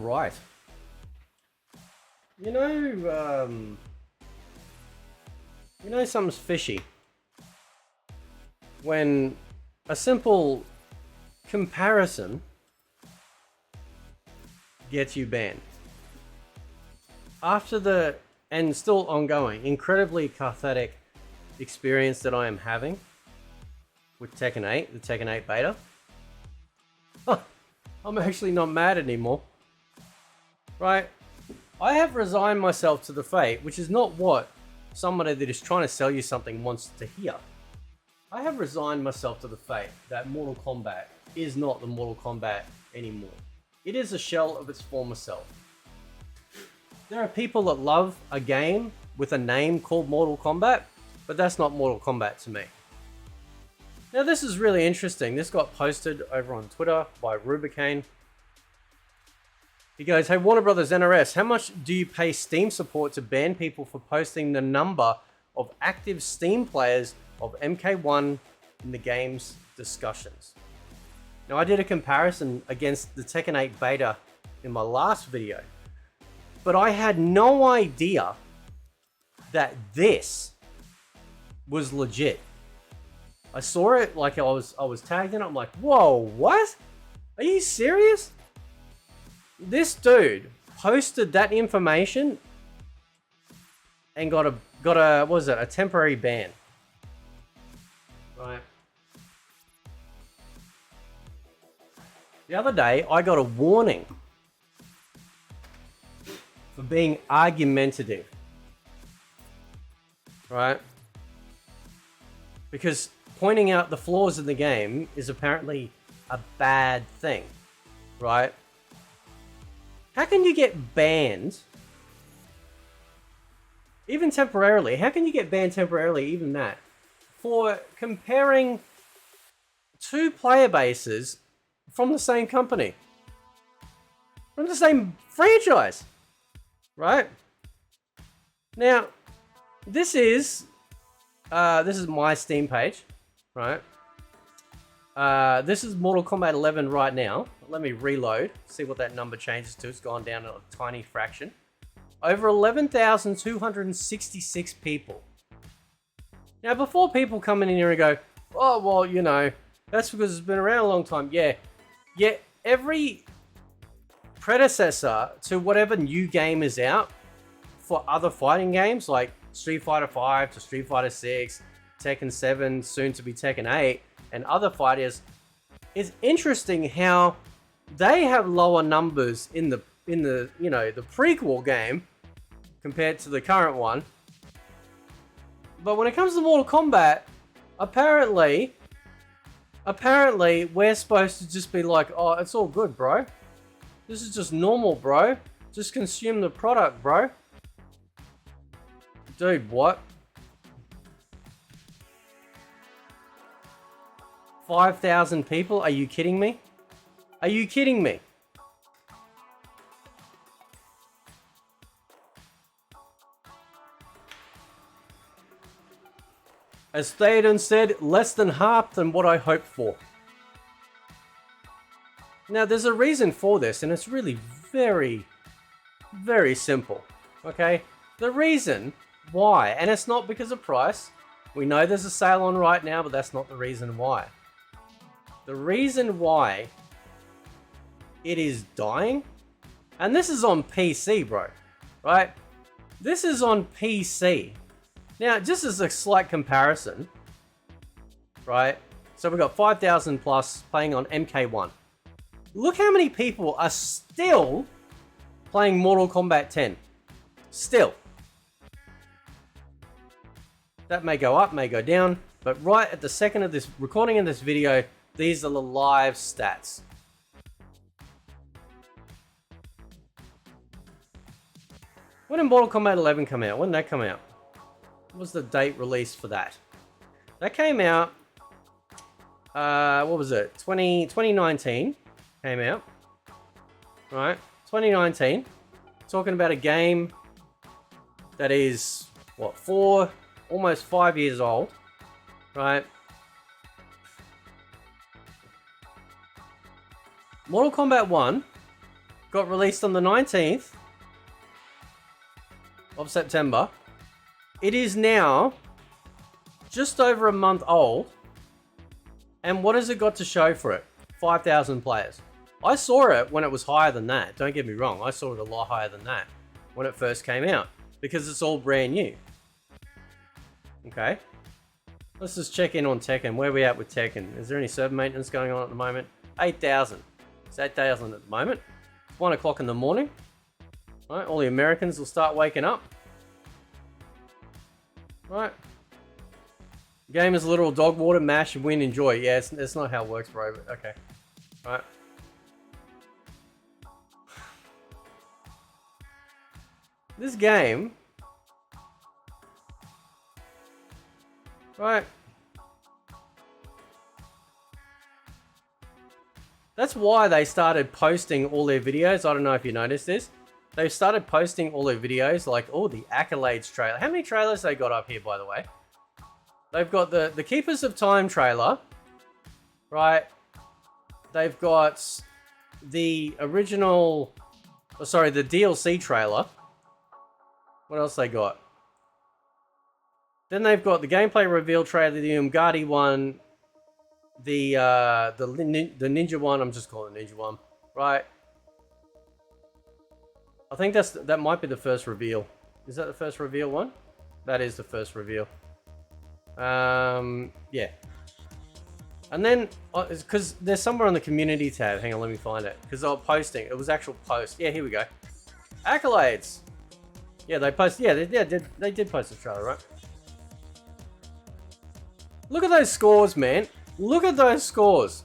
right. You know something's fishy when a simple comparison gets you banned. After the, and still ongoing, incredibly cathartic experience that I am having with Tekken 8, the Tekken 8 beta, I'm actually not mad anymore. Right? I have resigned myself to the fate, which is not what somebody that is trying to sell you something wants to hear. I have resigned myself to the fate that Mortal Kombat is not the Mortal Kombat anymore. It is a shell of its former self. There are people that love a game with a name called Mortal Kombat, but that's not Mortal Kombat to me. Now this is really interesting. This got posted over on Twitter by Rubicane. He goes, "Hey Warner Brothers NRS, how much do you pay Steam support to ban people for posting the number of active Steam players of MK1 in the game's discussions?" Now I did a comparison against the Tekken 8 beta in my last video, but I had no idea that this was legit. I saw it, like I was tagged in it. I'm like, whoa, what? Are you serious? This dude posted that information and got a what was it, a temporary ban. Right. The other day I got a warning for being argumentative. Right? Because pointing out the flaws in the game is apparently a bad thing. Right? How can you get banned, even temporarily? How can you get banned temporarily, even that, for comparing two player bases from the same company, from the same franchise, right? Now, this is my Steam page, right? This is Mortal Kombat 11 right now. Let me reload, see what that number changes to. It's gone down a tiny fraction. Over 11,266 people. Now, before people come in here and go, oh, well, you know, that's because it's been around a long time. Yeah, every predecessor to whatever new game is out for other fighting games, like Street Fighter 5 to Street Fighter 6, Tekken 7, soon to be Tekken 8, and other fighters, it's interesting how they have lower numbers in the the prequel game compared to the current one. But when it comes to Mortal Kombat, apparently we're supposed to just be like, oh, it's all good, bro. This is just normal, bro. Just consume the product, bro. Dude, what? 5,000 people? Are you kidding me? Are you kidding me? As Theoden said, less than half than what I hoped for. Now, there's a reason for this, and it's really very, very simple. Okay? The reason why, and it's not because of price. We know there's a sale on right now, but that's not the reason why. The reason why it is dying, and this is on PC, bro, right? This is on PC. Now, just as a slight comparison, right? So we've got 5,000 plus playing on MK1. Look how many people are still playing Mortal Kombat 10. Still. That may go up, may go down, but right at the second of this recording of this video, these are the live stats. When did Mortal Kombat 11 come out? When did that come out? What was the date released for that? That came out, what was it? 2019 came out, right? 2019. Talking about a game that is, what, almost 5 years old, right? Mortal Kombat 1 got released on the 19th of September. It is now just over a month old. And what has it got to show for it? 5,000 players. I saw it when it was higher than that. Don't get me wrong. I saw it a lot higher than that when it first came out because it's all brand new. Okay. Let's just check in on Tekken. Where are we at with Tekken? Is there any server maintenance going on at the moment? 8,000. It's 8,000 at the moment. It's 1 o'clock in the morning. Right, all the Americans will start waking up. Right. Game is literal dog water, mash, win, enjoy. Yeah, it's not how it works, bro. But okay. Right. This game. Right. That's why they started posting all their videos. I don't know if you noticed this. They've started posting all their videos like, oh, the accolades trailer. How many trailers they got up here, by the way? They've got the Keepers of Time trailer, right? They've got the original, oh, sorry, the DLC trailer. What else they got? Then they've got the gameplay reveal trailer, the Umgadi one, the ninja one. I'm just calling it ninja one, right? I think that might be the first reveal. Is that the first reveal one? That is the first reveal. Yeah. And then, because there's somewhere on the community tab. Hang on, let me find it. Because they were posting. It was actual post. Yeah, here we go. Accolades. Yeah, they post. Yeah, they did post the trailer, right? Look at those scores, man. Look at those scores.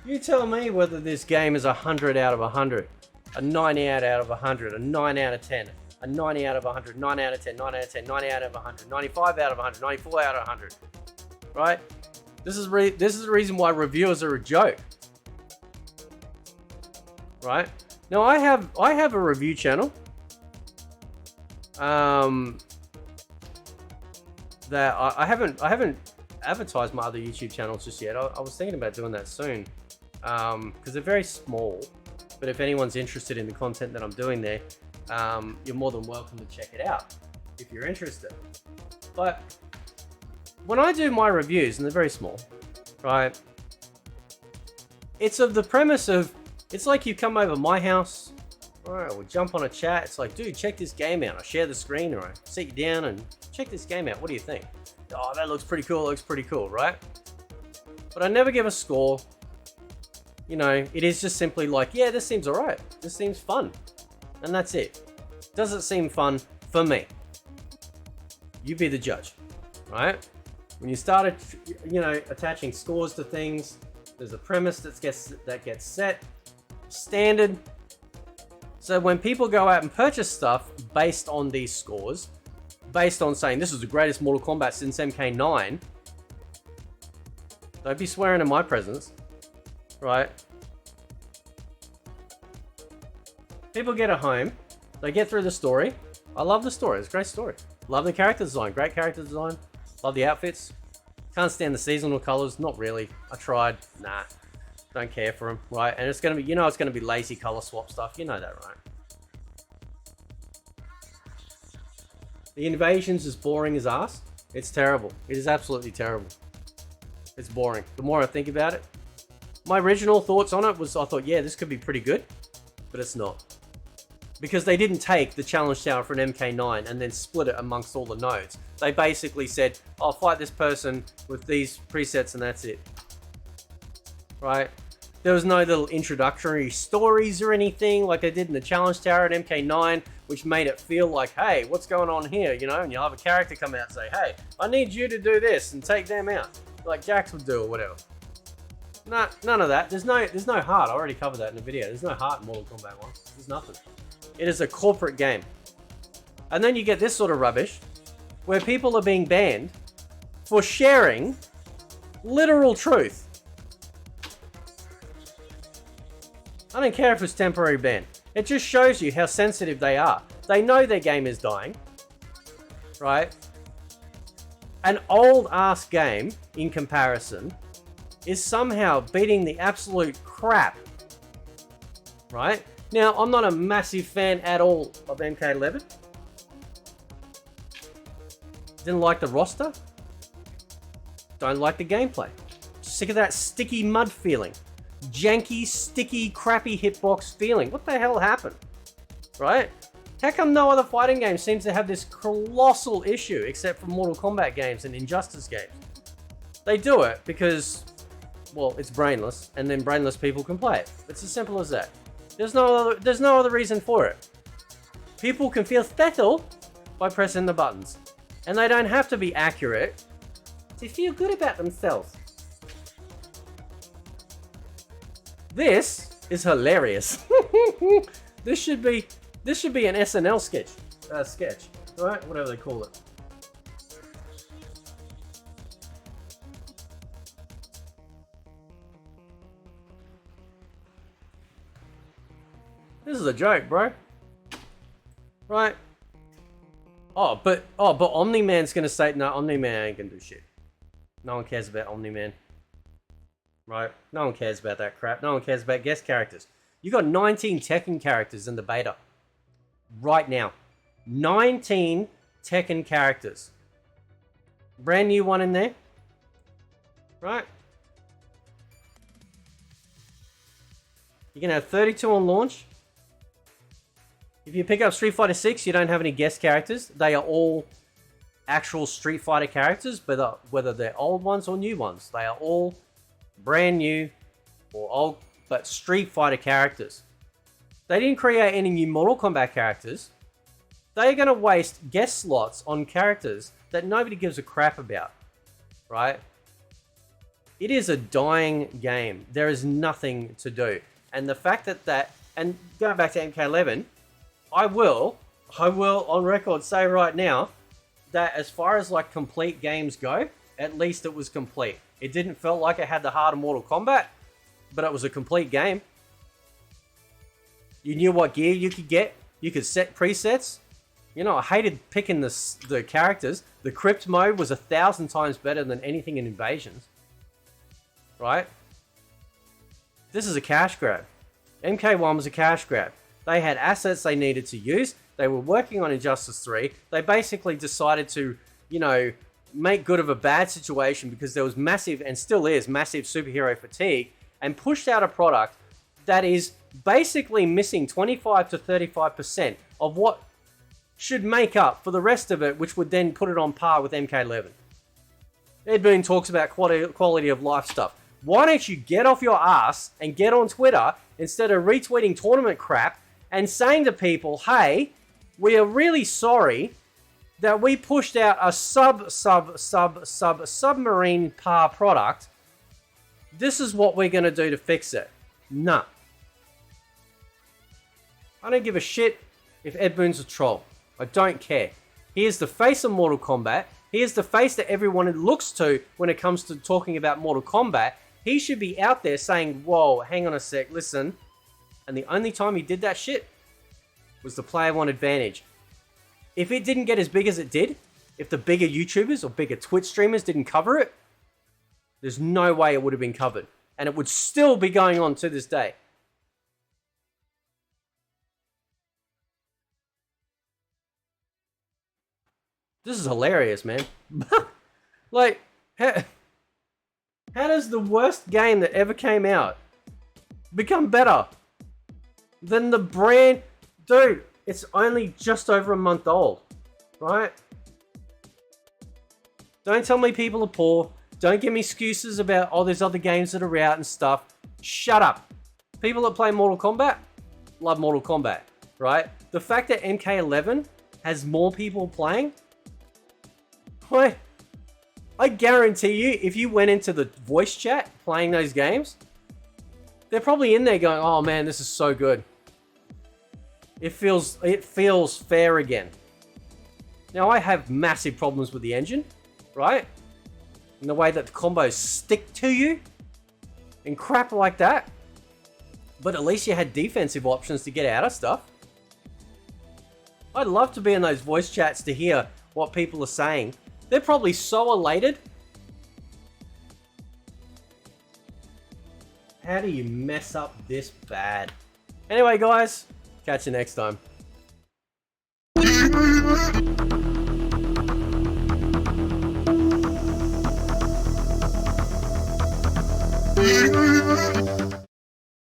You tell me whether this game is 100 out of 100, a 98 out of 100, a 9 out of 10, a 90 out of 100, 9 out of 10, 9 out of 10, 90 out of 100, 95 out of 100, 94 out of 100, right? This is the reason why reviewers are a joke, right? Now I have a review channel, that I haven't advertised my other YouTube channels just yet. I was thinking about doing that soon, because they're very small. But if anyone's interested in the content that I'm doing there, you're more than welcome to check it out if you're interested. But when I do my reviews, and they're very small, right? It's of the premise of, it's like you come over my house, alright, we'll jump on a chat. It's like, dude, check this game out. I share the screen, or I sit you down and check this game out. What do you think? Oh, that looks pretty cool. Looks pretty cool, right? But I never give a score. You know, it is just simply like, yeah, this seems alright. This seems fun. And that's it. Does it seem fun for me? You be the judge, right? When you started, you know, attaching scores to things, there's a premise that gets set, standard. So when people go out and purchase stuff based on these scores, based on saying this is the greatest Mortal Kombat since MK9, don't be swearing in my presence, right? People get it home, they get through the story. I love the story, it's a great story. Love the character design, great character design. Love the outfits. Can't stand the seasonal colors, not really. I tried, nah. Don't care for them, right? And it's gonna be, you know, it's gonna be lazy color swap stuff. You know that, right? The invasion's as boring as ass. It's terrible. It is absolutely terrible. It's boring. The more I think about it, my original thoughts on it was, I thought, yeah, this could be pretty good, but it's not. Because they didn't take the challenge tower for an MK9 and then split it amongst all the nodes. They basically said, I'll fight this person with these presets and that's it. Right? There was no little introductory stories or anything like they did in the challenge tower at MK9, which made it feel like, hey, what's going on here, you know? And you'll have a character come out and say, hey, I need you to do this and take them out, like Jax would do or whatever. Nah, none of that. There's no heart. I already covered that in the video. There's no heart in Mortal Kombat 1. There's nothing. It is a corporate game. And then you get this sort of rubbish where people are being banned for sharing literal truth. I don't care if it's temporary ban. It just shows you how sensitive they are. They know their game is dying, right? An old ass game in comparison is somehow beating the absolute crap. Right? Now, I'm not a massive fan at all of MK11. Didn't like the roster. Don't like the gameplay. Sick of that sticky mud feeling. Janky, sticky, crappy hitbox feeling. What the hell happened? Right? How come no other fighting game seems to have this colossal issue except for Mortal Kombat games and Injustice games? They do it because, well, it's brainless, and then brainless people can play it. It's as simple as that. There's no other reason for it. People can feel special by pressing the buttons, and they don't have to be accurate to feel good about themselves. This is hilarious. This should be an SNL sketch, right? Whatever they call it. This is a joke, bro. Right? But Omni-Man's gonna say, no, Omni-Man ain't gonna do shit. No one cares about Omni-Man. Right? No one cares about that crap. No one cares about guest characters. You got 19 Tekken characters in the beta. Right now. 19 Tekken characters. Brand new one in there. Right? You're gonna have 32 on launch. If you pick up Street Fighter 6, you don't have any guest characters. They are all actual Street Fighter characters, but whether they're old ones or new ones. They are all brand new or old, but Street Fighter characters. They didn't create any new Mortal Kombat characters. They're going to waste guest slots on characters that nobody gives a crap about, right? It is a dying game. There is nothing to do. And the fact and going back to MK11, I will on record say right now that as far as like complete games go, at least it was complete. It didn't feel like it had the heart of Mortal Kombat, but it was a complete game. You knew what gear you could get. You could set presets. You know, I hated picking the characters. The Crypt mode was 1,000 times better than anything in Invasions. Right? This is a cash grab. MK1 was a cash grab. They had assets they needed to use. They were working on Injustice 3. They basically decided to, you know, make good of a bad situation because there was massive, and still is, massive superhero fatigue, and pushed out a product that is basically missing 25 to 35% of what should make up for the rest of it, which would then put it on par with MK11. Ed Boon talks about quality of life stuff. Why don't you get off your ass and get on Twitter instead of retweeting tournament crap and saying to people, hey, we are really sorry that we pushed out a submarine par product. This is what we're going to do to fix it. Nah. I don't give a shit if Ed Boon's a troll. I don't care. He is the face of Mortal Kombat. He is the face that everyone looks to when it comes to talking about Mortal Kombat. He should be out there saying, whoa, hang on a sec, listen. And the only time he did that shit was the player one advantage. If it didn't get as big as it did, if the bigger YouTubers or bigger Twitch streamers didn't cover it, there's no way it would have been covered. And it would still be going on to this day. This is hilarious, man. Like, how does the worst game that ever came out become better than the brand? Dude, it's only just over a month old, right? Don't tell me people are poor. Don't give me excuses about, oh, there's other games that are out and stuff. Shut up. People that play Mortal Kombat love Mortal Kombat, right? The fact that MK11 has more people playing, I guarantee you, if you went into the voice chat playing those games, they're probably in there going, oh man, this is so good. It feels fair again. Now, I have massive problems with the engine, right? And the way that the combos stick to you and crap like that. But at least you had defensive options to get out of stuff. I'd love to be in those voice chats to hear what people are saying. They're probably so elated. How do you mess up this bad? Anyway, guys, catch you next time.